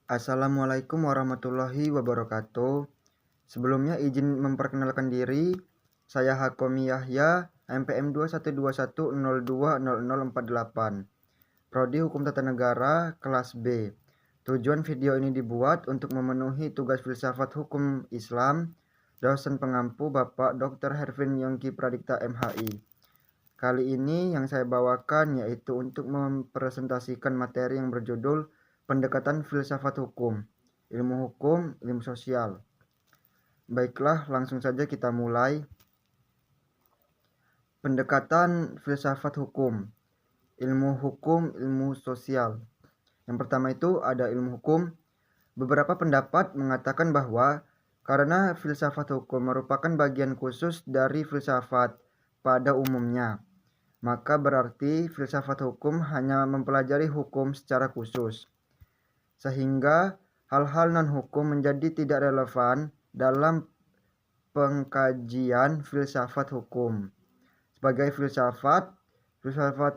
Assalamualaikum warahmatullahi wabarakatuh. Sebelumnya izin memperkenalkan diri. Saya Hakomi Yahya, MPM 2121020048. Prodi Hukum Tata Negara kelas B. Tujuan video ini dibuat untuk memenuhi tugas filsafat hukum Islam dosen pengampu Bapak Dr. Hervin Yongki Pradikta MHI. Kali ini yang saya bawakan yaitu untuk mempresentasikan materi yang berjudul Pendekatan Filsafat Hukum, Ilmu Sosial. Baiklah, langsung saja kita mulai. Pendekatan Filsafat Hukum, Ilmu Sosial. Yang pertama itu ada ilmu hukum. Beberapa pendapat mengatakan bahwa karena filsafat hukum merupakan bagian khusus dari filsafat pada umumnya, maka berarti filsafat hukum hanya mempelajari hukum secara khusus, sehingga hal-hal non-hukum menjadi tidak relevan dalam pengkajian filsafat hukum. Sebagai filsafat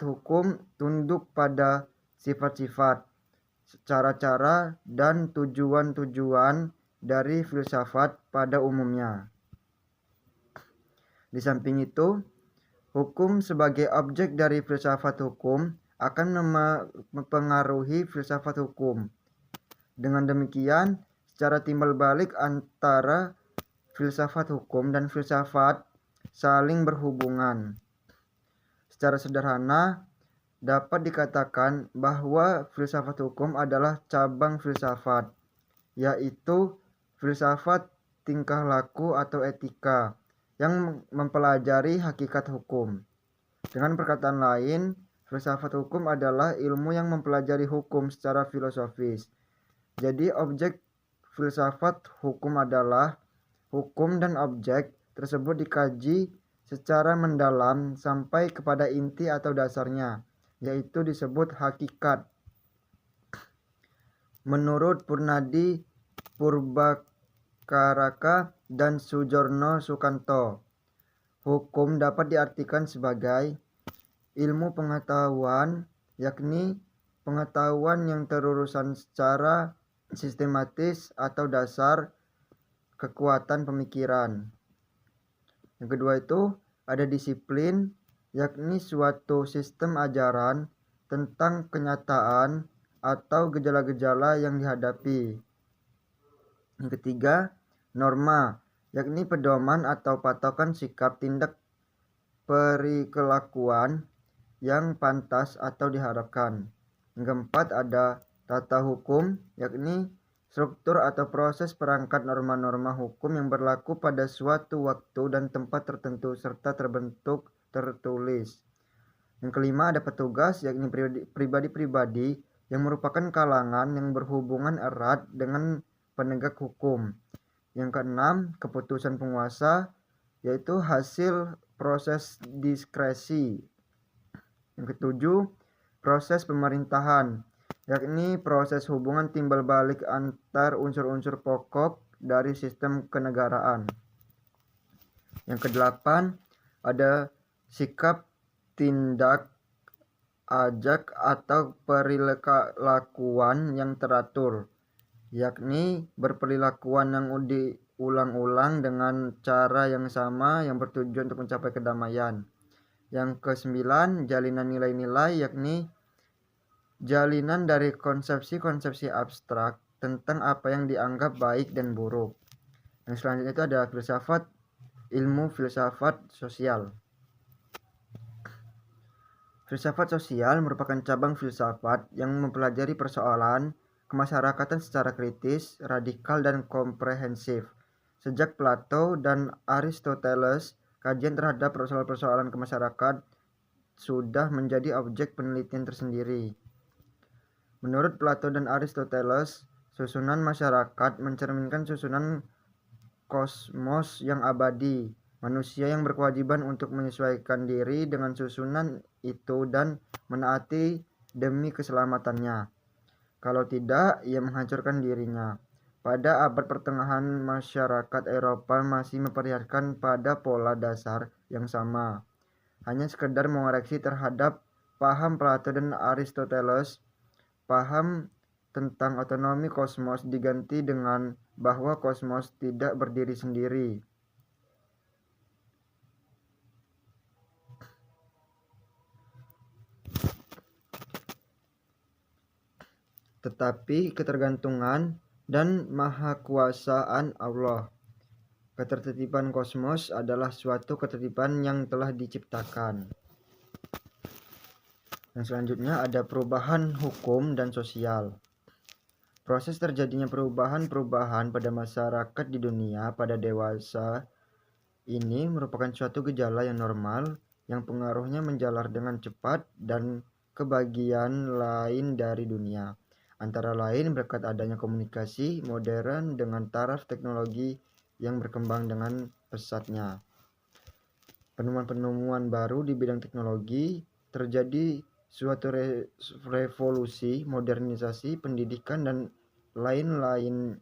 hukum tunduk pada sifat-sifat, cara-cara, dan tujuan-tujuan dari filsafat pada umumnya. Di samping itu, hukum sebagai objek dari filsafat hukum akan mempengaruhi filsafat hukum. Dengan demikian, secara timbal balik antara filsafat hukum dan filsafat saling berhubungan. Secara sederhana, dapat dikatakan bahwa filsafat hukum adalah cabang filsafat, yaitu filsafat tingkah laku atau etika yang mempelajari hakikat hukum. Dengan perkataan lain, filsafat hukum adalah ilmu yang mempelajari hukum secara filosofis. Jadi objek filsafat hukum adalah hukum dan objek tersebut dikaji secara mendalam sampai kepada inti atau dasarnya, yaitu disebut hakikat. Menurut Purnadi Purbakaraka dan Sujorno Sukanto, hukum dapat diartikan sebagai ilmu pengetahuan, yakni pengetahuan yang terurusan secara sistematis atau dasar kekuatan pemikiran. Yang kedua itu ada disiplin, yakni suatu sistem ajaran tentang kenyataan atau gejala-gejala yang dihadapi. Yang ketiga, norma, yakni pedoman atau patokan sikap tindak perikelakuan yang pantas atau diharapkan. Yang keempat ada tata hukum, yakni struktur atau proses perangkat norma-norma hukum yang berlaku pada suatu waktu dan tempat tertentu serta terbentuk tertulis. Yang kelima ada petugas, yakni pribadi-pribadi yang merupakan kalangan yang berhubungan erat dengan penegak hukum. Yang keenam, keputusan penguasa, yaitu hasil proses diskresi. Yang ketujuh, proses pemerintahan, yakni proses hubungan timbal balik antar unsur-unsur pokok dari sistem kenegaraan. Yang kedelapan, ada sikap, tindak, ajak atau perilakuan yang teratur, yakni berperilakuan yang diulang-ulang dengan cara yang sama yang bertujuan untuk mencapai kedamaian. Yang kesembilan, jalinan nilai-nilai, yakni jalinan dari konsepsi-konsepsi abstrak tentang apa yang dianggap baik dan buruk. Yang selanjutnya itu ada ilmu filsafat sosial. Filsafat sosial merupakan cabang filsafat yang mempelajari persoalan kemasyarakatan secara kritis, radikal, dan komprehensif. Sejak Plato dan Aristoteles, kajian terhadap persoalan-persoalan kemasyarakat sudah menjadi objek penelitian tersendiri. Menurut Plato dan Aristoteles, susunan masyarakat mencerminkan susunan kosmos yang abadi. Manusia yang berkewajiban untuk menyesuaikan diri dengan susunan itu dan menaati demi keselamatannya. Kalau tidak, ia menghancurkan dirinya. Pada abad pertengahan, masyarakat Eropa masih memperlihatkan pada pola dasar yang sama. Hanya sekedar mengoreksi terhadap paham Plato dan Aristoteles, paham tentang otonomi kosmos diganti dengan bahwa kosmos tidak berdiri sendiri. Tetapi ketergantungan dan mahakuasaan Allah. Ketertiban kosmos adalah suatu ketertiban yang telah diciptakan. Yang selanjutnya ada perubahan hukum dan sosial. Proses terjadinya perubahan-perubahan pada masyarakat di dunia pada dewasa ini merupakan suatu gejala yang normal yang pengaruhnya menjalar dengan cepat dan ke bagian lain dari dunia. Antara lain berkat adanya komunikasi modern dengan taraf teknologi yang berkembang dengan pesatnya. Penemuan-penemuan baru di bidang teknologi, terjadi suatu revolusi, modernisasi, pendidikan, dan lain-lain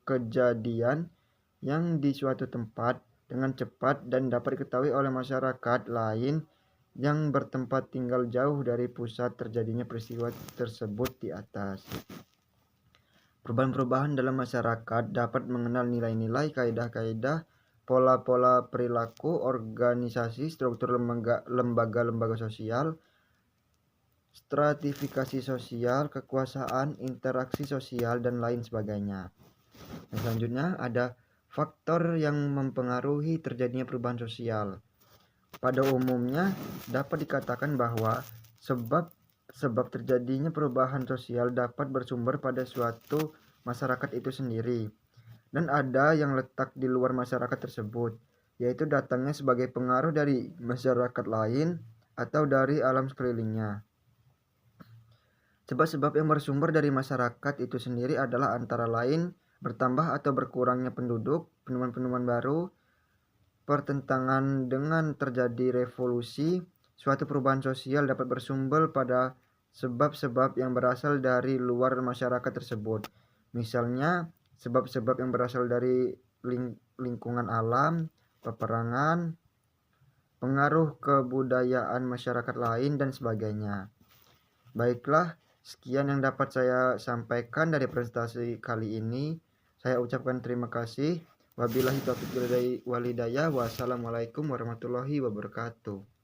kejadian yang di suatu tempat dengan cepat dan dapat diketahui oleh masyarakat lain yang bertempat tinggal jauh dari pusat terjadinya peristiwa tersebut di atas. Perubahan-perubahan dalam masyarakat dapat mengenal nilai-nilai, kaidah-kaidah, pola-pola perilaku, organisasi, struktur lembaga-lembaga sosial, stratifikasi sosial, kekuasaan, interaksi sosial, dan lain sebagainya. Yang selanjutnya ada faktor yang mempengaruhi terjadinya perubahan sosial. Pada umumnya dapat dikatakan bahwa sebab terjadinya perubahan sosial dapat bersumber pada suatu masyarakat itu sendiri, dan ada yang letak di luar masyarakat tersebut, yaitu datangnya sebagai pengaruh dari masyarakat lain atau dari alam sekelilingnya. Sebab-sebab yang bersumber dari masyarakat itu sendiri adalah antara lain bertambah atau berkurangnya penduduk, penemuan-penemuan baru, pertentangan dengan terjadi revolusi. Suatu perubahan sosial dapat bersumber pada sebab-sebab yang berasal dari luar masyarakat tersebut. Misalnya, sebab-sebab yang berasal dari lingkungan alam, peperangan, pengaruh kebudayaan masyarakat lain, dan sebagainya. Baiklah, sekian yang dapat saya sampaikan dari presentasi kali ini. Saya ucapkan terima kasih. Wabillahi taufiq wal hidayah. Wassalamualaikum warahmatullahi wabarakatuh.